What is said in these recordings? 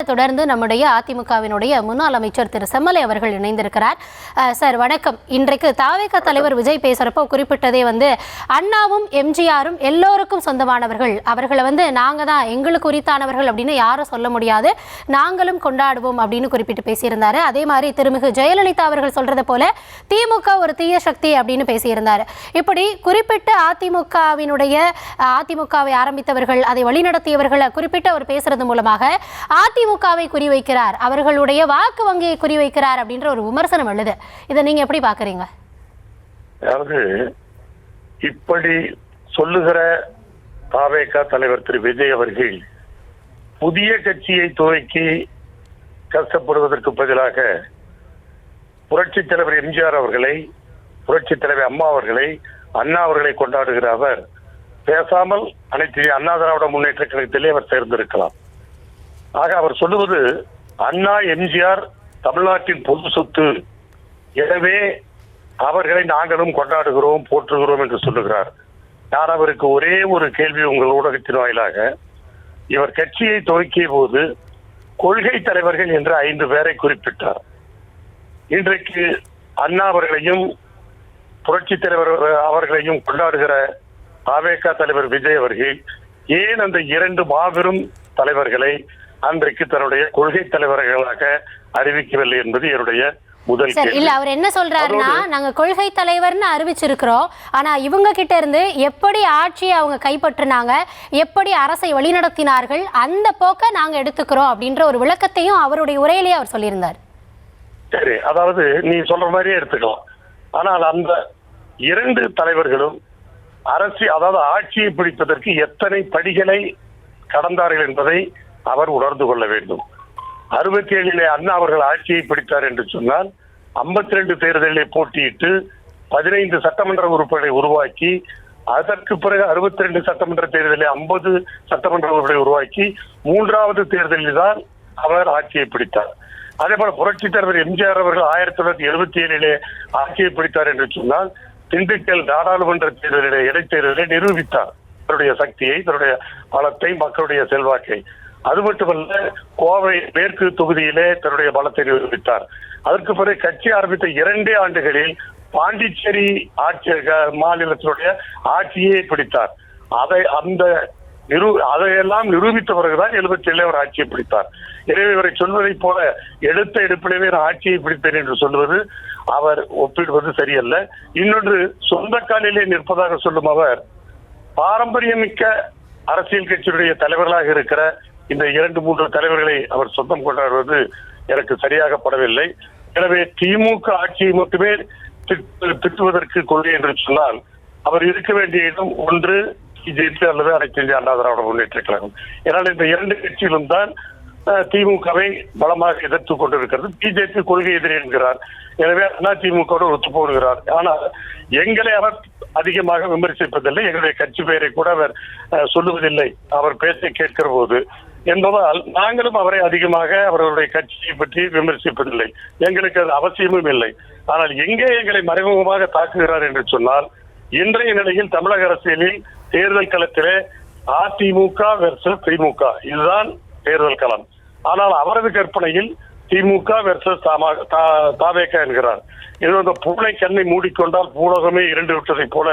தொடர்ந்து நம்முடைய அதிமுகவினுடைய முன்னாள் அமைச்சர் திரு செம்மலை அவர்கள் இணைந்திருக்கிறார். சார் வணக்கம். இன்றைக்கு தாவேக தலைவர் விஜய் பேசுறப்போ குறிப்பிட்டதே அண்ணாவும் எம்ஜிஆரும் எல்லோருக்கும் சொந்தமானவர்கள், அவர்களை நாங்க தான் எங்களுக்கு உரித்தானவர்கள் அப்படின்னு யாரும் சொல்ல முடியாது, நாங்களும் கொண்டாடுவோம் அப்படின்னு குறிப்பிட்டு பேசியிருந்தாரு. அதே மாதிரி திருமிகு ஜெயலலிதா அவர்கள் சொல்றதை போல திமுக ஒரு தீய சக்தி அப்படின்னு பேசியிருந்தாரு. இப்படி குறிப்பிட்ட அதிமுகவை ஆரம்பித்தவர்கள், அதை வழிநடத்தியவர்களை குறிப்பிட்டு அவர் பேசுறது மூலமாக அதிமுகவை குறிவைக்கிறார், அவர்களுடைய வாக்கு வங்கியை குறிவைக்கிறார் அப்படின்ற ஒரு விமர்சனம் எழுது. இதை நீங்க எப்படி பாக்குறீங்க? அதாவது இப்படி சொல்லுகிற தாவேகா தலைவர் திரு விஜய் அவர்கள் புதிய கட்சியை துவக்கி கஷ்டப்படுவதற்கு பதிலாக புரட்சித் தலைவர் எம்ஜிஆர் அவர்களை, புரட்சித் தலைவர் அம்மா அவர்களை, அண்ணா அவர்களை கொண்டாடுகிற அவர் பேசாமல் அனைத்து அண்ணா திராவிட முன்னேற்ற கழகத்திலே அவர் சேர்ந்திருக்கலாம். ஆக அவர் சொல்லுவது அண்ணா எம்ஜிஆர் தமிழ்நாட்டின் பொது சொத்து, எனவே அவர்களை நாங்களும் கொண்டாடுகிறோம் போற்றுகிறோம் என்று சொல்லுகிறார். நான் அவருக்கு ஒரே ஒரு கேள்வி உங்கள் ஊடகத்தின் வாயிலாக, இவர் கட்சியை துவக்கிய போது கொள்கை தலைவர்கள் என்று 5 பேரை குறிப்பிட்டார். இன்றைக்கு அண்ணா அவர்களையும் புரட்சி தலைவர் அவர்களையும் கொண்டாடுகிற தாவேகா தலைவர் விஜய் அவர்கள் ஏன் அந்த 2 மாபெரும் தலைவர்களை அன்றைக்கு தன்னுடைய கொள்கை தலைவர்களாக அறிவிக்கவில்லை என்பது என்னுடைய முதல் கேள்வி. இல்ல, அவர் என்ன சொல்றாருன்னா, நாங்க கொள்கை தலைவர்னு அறிவிச்சிருக்கிறோம், ஆனா இவங்க கிட்ட இருந்து எப்படி ஆட்சியை அவங்க கைப்பற்றினாங்க, எப்படி அரசை வழிநடத்தினார்கள், அந்த போக்க நாங்க எடுத்துக்கிறோம் அப்படின்ற ஒரு விளக்கத்தையும் அவருடைய உரையிலேயே அவர் சொல்லியிருந்தார். சரி, அதாவது நீ சொல்ற மாதிரியே எடுத்துக்கலாம். ஆனால் அந்த 2 தலைவர்களும் அதாவது ஆட்சியை பிடிப்பதற்கு எத்தனை படிகளை கடந்தார்கள் என்பதை அவர் உணர்ந்து கொள்ள வேண்டும். 67 அண்ணா அவர்கள் ஆட்சியை பிடித்தார் என்று சொன்னால் 52 தேர்தலிலே போட்டியிட்டு 15 சட்டமன்ற உறுப்பினர்களை உருவாக்கி, அதற்கு பிறகு 62 சட்டமன்ற தேர்தலில் 50 சட்டமன்ற உறுப்பினர்களை உருவாக்கி 3வது தேர்தலில் தான் அவர் ஆட்சியை பிடித்தார். அதே போல புரட்சித் தலைவர் எம்ஜிஆர் அவர்கள் 1977 ஆட்சியை பிடித்தார் என்று சொன்னால் திண்டுக்கல் நாடாளுமன்ற தேர்தலிலே இடைத்தேர்தலை நிரூபித்தார், தன்னுடைய சக்தியை, தன்னுடைய பலத்தை, மக்களுடைய செல்வாக்கை. அது மட்டுமல்ல, கோவை மேற்கு தொகுதியிலே தன்னுடைய பலத்தை நிரூபித்தார். அதற்கு பிறகு கட்சி ஆரம்பித்த 2 ஆண்டுகளில் பாண்டிச்சேரி மாநிலத்தினுடைய ஆட்சியை பிடித்தார். அதையெல்லாம் நிரூபித்த பிறகுதான் 77 அவர் ஆட்சியை பிடித்தார். எனவே இவரை சொல்வதை போல எடுத்த எடுப்பிலேயே ஆட்சியை பிடித்தேன் என்று சொல்வது அவர் ஒப்பிடுவது சரியல்ல. இன்னொன்று, சொந்த காலிலே நிற்பதாக சொல்லும் அவர் பாரம்பரியமிக்க அரசியல் கட்சியுடைய தலைவர்களாக இருக்கிற இந்த 2-3 தலைவர்களை அவர் சொந்தம் கொண்டாடுவது எனக்கு சரியாக படவில்லை. எனவே திமுக ஆட்சியை மட்டுமே திட்டுவதற்கு கொள்கை என்று சொன்னால் அவர் இருக்க வேண்டிய இடம் ஒன்று பிஜேபி அல்லது அனைத்து இந்திய அண்ணா திராவிட முன்னேற்ற கழகம். ஏன்னால் இந்த 2 கட்சியிலும் தான் திமுகவை பலமாக எதிர்த்து கொண்டிருக்கிறது. பிஜேபி கொள்கை எதிரி என்கிறார், எனவே அண்ணா திமுக ஒத்து போடுகிறார். ஆனால் எங்களை அவர் அதிகமாக விமர்சிப்பதில்லை, எங்களுடைய கட்சி பெயரை கூட அவர் சொல்லுவதில்லை அவர் பேச்சை கேட்கிற போது. என்பதால் நாங்களும் அவரை அதிகமாக அவர்களுடைய கட்சியை பற்றி விமர்சிப்பதில்லை, எங்களுக்கு அது அவசியமும் இல்லை. ஆனால் எங்கே எங்களை மறைமுகமாக தாக்குகிறார் என்று சொன்னால், இன்றைய நிலையில் தமிழக அரசியலில் தேர்தல் களத்திலே அதிமுக வெர்சஸ் திமுக, இதுதான் தேர்தல் களம். ஆனால் அவரது கற்பனையில் திமுக வெர்சஸ் தாவேகா என்கிறார். இது அந்த பூனை கண்ணை மூடிக்கொண்டால் பூலகமே 2 விட்டதை போல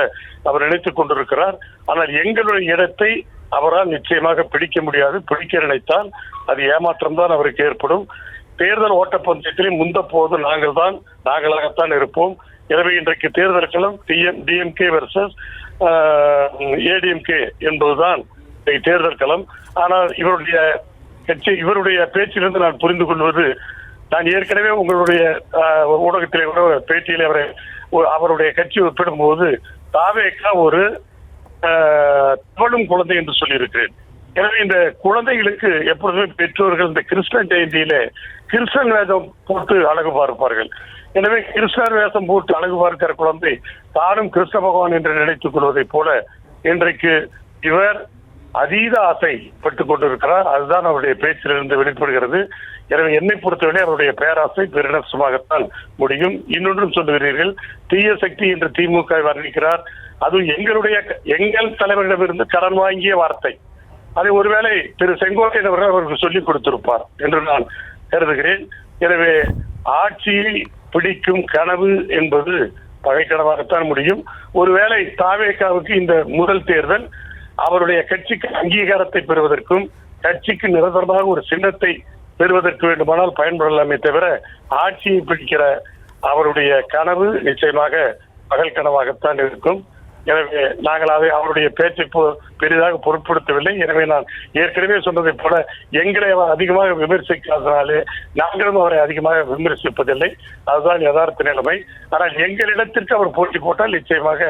அவர் நினைத்துக் கொண்டிருக்கிறார். ஆனால் எங்களுடைய இடத்தை அவரால் நிச்சயமாக பிடிக்க முடியாது. பிடிக்க நினைத்தால் அது ஏமாற்றம் தான் அவருக்கு ஏற்படும். தேர்தல் ஓட்டப்பந்தயத்திலே முந்த போது நாங்களாகத்தான் இருப்போம். எனவே இன்றைக்கு தேர்தல் களம் டிஎம்கே வெர்சஸ் ஏடிஎம்கே என்பதுதான் தேர்தல் களம். ஆனால் இவருடைய பேச்சிலிருந்து நான் புரிந்து கொள்வது, நான் ஏற்கனவே உங்களுடைய ஊடகத்திலே பேட்டியிலே அவருடைய கட்சி ஒப்பிடும் போது தாவேகா ஒரு தவழும் குழந்தை என்று சொல்லியிருக்கிறேன். எனவே இந்த குழந்தைகளுக்கு எப்பொழுதுமே பெற்றோர்கள் இந்த கிருஷ்ண ஜெயந்தியிலே கிருஷ்ணன் வேஷம் போட்டு அழகு பார்ப்பார்கள். எனவே கிருஷ்ணர் வேஷம் போட்டு அழகு பார்க்கிற குழந்தை தானும் கிருஷ்ண பகவான் என்று நினைத்துக் கொள்வதை போல இன்றைக்கு இவர் அதீத ஆசை பட்டுக் கொண்டிருக்கிறார். அதுதான் அவருடைய பேச்சிலிருந்து வெளிப்படுகிறது. எனவே என்னை பொறுத்தவரை அவருடைய பேராசை பெருநஷ்டமாகத்தான் முடியும். இன்னொன்றும் சொல்லுகிறீர்கள், தீய சக்தி என்று திமுக வர்ணிக்கிறார். அது எங்கள் தலைவரிடமிருந்து கடன் வாங்கிய வார்த்தை. அதை ஒருவேளை திரு செங்கோட்டையன் அவர்கள் அவருக்கு சொல்லிக் கொடுத்திருப்பார் என்று நான் கருதுகிறேன். எனவே ஆட்சியை பிடிக்கும் கனவு என்பது பகைக்கனவாகத்தான் முடியும். ஒருவேளை தாவேகாவுக்கு இந்த முதல் தேர்தல் அவருடைய கட்சிக்கு அங்கீகாரத்தை பெறுவதற்கும் கட்சிக்கு நிரந்தரமாக ஒரு சின்னத்தை பெறுவதற்கு வேண்டுமானால் பயன்படலாமே தவிர ஆட்சியை பிடிக்கிற அவருடைய கனவு நிச்சயமாக பகல் கனவாகத்தான் இருக்கும். எனவே நாங்கள் அதை அவருடைய பேச்சை பெரிதாக பொருட்படுத்தவில்லை. எனவே நான் ஏற்கனவே சொன்னதை போல எங்களை அவர் அதிகமாக விமர்சிக்காதனாலே நாங்களும் அவரை அதிகமாக விமர்சிப்பதில்லை. அதுதான் யதார்த்த நிலைமை. ஆனால் எங்களிடத்திற்கு அவர் போட்டி போட்டால் நிச்சயமாக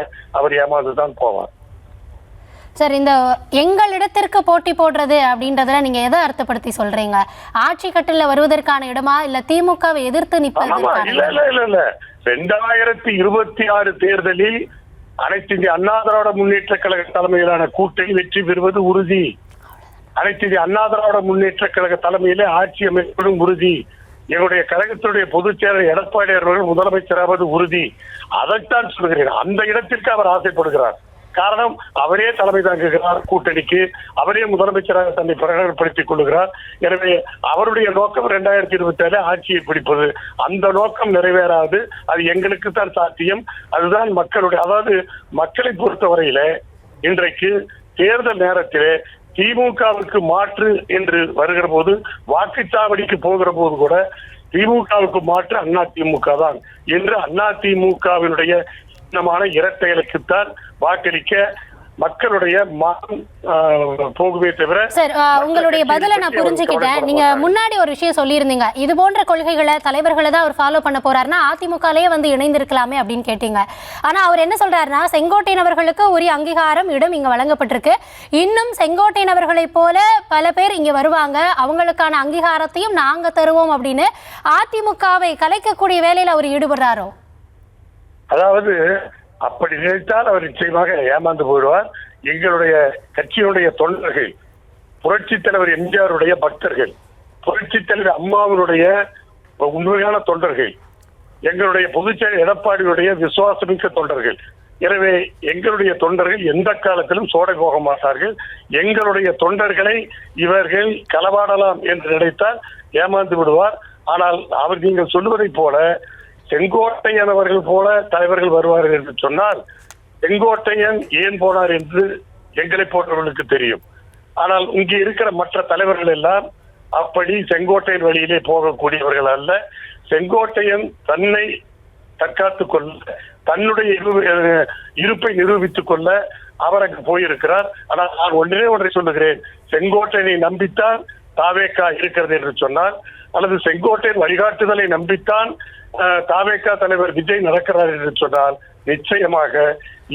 அவர் ஏமாந்துதான் போவார். சார், இந்த எங்களிடத்திற்கு போட்டி போடுறது அப்படின்றதுல நீங்க எதை அர்த்தப்படுத்தி சொல்றீங்க? ஆட்சி கட்டில வருவதற்கான இடமா இல்ல திமுகவை எதிர்த்து நிற்பதற்கான? இல்ல 2026 தேர்தலில் அனைத்து இந்திய அண்ணா திராவிட முன்னேற்ற கழக தலைமையிலான கூட்டணி வெற்றி பெறுவது உறுதி. அனைத்து இந்திய அண்ணா திராவிட முன்னேற்ற கழக தலைமையிலே ஆட்சி அமைப்பதும் உறுதி. எங்களுடைய கழகத்தினுடைய பொதுச் செயலர் எடப்பாடி அவர்கள் முதலமைச்சராவது உறுதி. அதைத்தான் சொல்கிறேன். அந்த இடத்திற்கு அவர் ஆசைப்படுகிறார். காரணம், அவரே தலைமை தாங்குகிறார் கூட்டணிக்கு, அவரே முதலமைச்சராக தன்னை பிரகடனப்படுத்திக் கொள்கிறார். எனவே அவருடைய நோக்கம் 2027 ஆட்சியை பிடிப்பது. அந்த நோக்கம் நிறைவேறாது. அது எங்களுக்கு தான் சாத்தியம். அதுதான் மக்களுடைய, அதாவது மக்களை பொறுத்தவரையில இன்றைக்கு தேர்தல் நேரத்திலே திமுகவுக்கு மாற்று என்று வருகிற போது, வாக்குச்சாவடிக்கு போகிற போது கூட திமுகவுக்கு மாற்று அண்ணா திமுக தான் என்று அண்ணா திமுகவினுடைய இரட்டை இலக்குத்தான் வாக்களிக்க மக்களுடைய போகவே தவிர. சார், உங்களுடைய பதிலை நான் புரிஞ்சுக்கிட்டேன். நீங்க முன்னாடி ஒரு விஷயம் சொல்லியிருந்தீங்க, இது போன்ற கொள்கைகளை தலைவர்களை தான் அவர் ஃபாலோ பண்ண போறாருன்னா அதிமுகலயே வந்து இணைந்திருக்கலாமே அப்படின்னு கேட்டீங்க. ஆனா அவர் என்ன சொல்றாருன்னா, செங்கோட்டையன் அவர்களுக்கு உரிய அங்கீகாரம் இடம் இங்க வழங்கப்பட்டிருக்கு, இன்னும் செங்கோட்டையன் அவர்களை போல பல பேர் இங்க வருவாங்க, அவங்களுக்கான அங்கீகாரத்தையும் நாங்க தருவோம் அப்படின்னு அதிமுகவை கலைக்கக்கூடிய வேலையில அவர் ஈடுபடுறாரோ? அதாவது அப்படி நினைத்தால் அவர் நிச்சயமாக ஏமாந்து போயிடுவார். எங்களுடைய கட்சியினுடைய தொண்டர்கள், புரட்சி தலைவர் எம்ஜிஆருடைய பக்தர்கள், புரட்சி தலைவர் அம்மாவினுடைய உண்மையான தொண்டர்கள், எங்களுடைய பொதுச்செயலர் எடப்பாடியுடைய விசுவாசமிக்க தொண்டர்கள். எனவே எங்களுடைய தொண்டர்கள் எந்த காலத்திலும் சோடை போக மாட்டார்கள். எங்களுடைய தொண்டர்களை இவர்கள் களவாடலாம் என்று நினைத்தால் ஏமாந்து விடுவார். ஆனால் அவர் நீங்கள் சொல்லுவதை போல செங்கோட்டையன் அவர்கள் போல தலைவர்கள் வருவார்கள் என்று சொன்னால், செங்கோட்டையன் ஏன் போனார் என்று எங்களை போன்றவர்களுக்கு தெரியும். ஆனால் இங்கே இருக்கிற மற்ற தலைவர்கள் எல்லாம் அப்படி செங்கோட்டையன் வழியிலே போகக்கூடியவர்கள் அல்ல. செங்கோட்டையன் தன்னை தற்காத்துக் கொள்ள, தன்னுடைய இருப்பை நிரூபித்துக் கொள்ள அவர் அங்கு போயிருக்கிறார். ஆனால் நான் ஒன்றை சொல்லுகிறேன், செங்கோட்டையனை நம்பித்தான் தாவேகா இருக்கிறது என்று சொன்னால், அல்லது செங்கோட்டையன் வழிகாட்டுதலை நம்பித்தான் தாவேகா தலைவர் விஜய் நடக்கிறார் என்று சொன்னால், நிச்சயமாக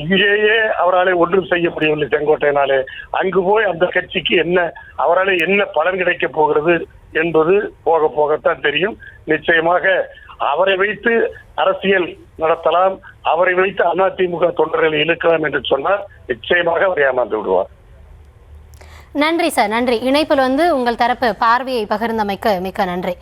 இங்கேயே அவராலே ஒன்றும் செய்ய முடியவில்லை. செங்கோட்டையனாலே அங்கு போய் அந்த கட்சிக்கு அவராலே என்ன பலன் கிடைக்க போகிறது என்பது போக போகத்தான் தெரியும். நிச்சயமாக அவரை வைத்து அரசியல் நடத்தலாம், அவரை வைத்து அதிமுக தொண்டர்களை இழுக்கலாம் என்று சொன்னால் நிச்சயமாக அவர் ஏமாந்து விடுவார். நன்றி சார், நன்றி. இணைப்பில் வந்து உங்கள் தரப்பு பார்வையை பகிர்ந்தமைக்கு மிக்க நன்றி.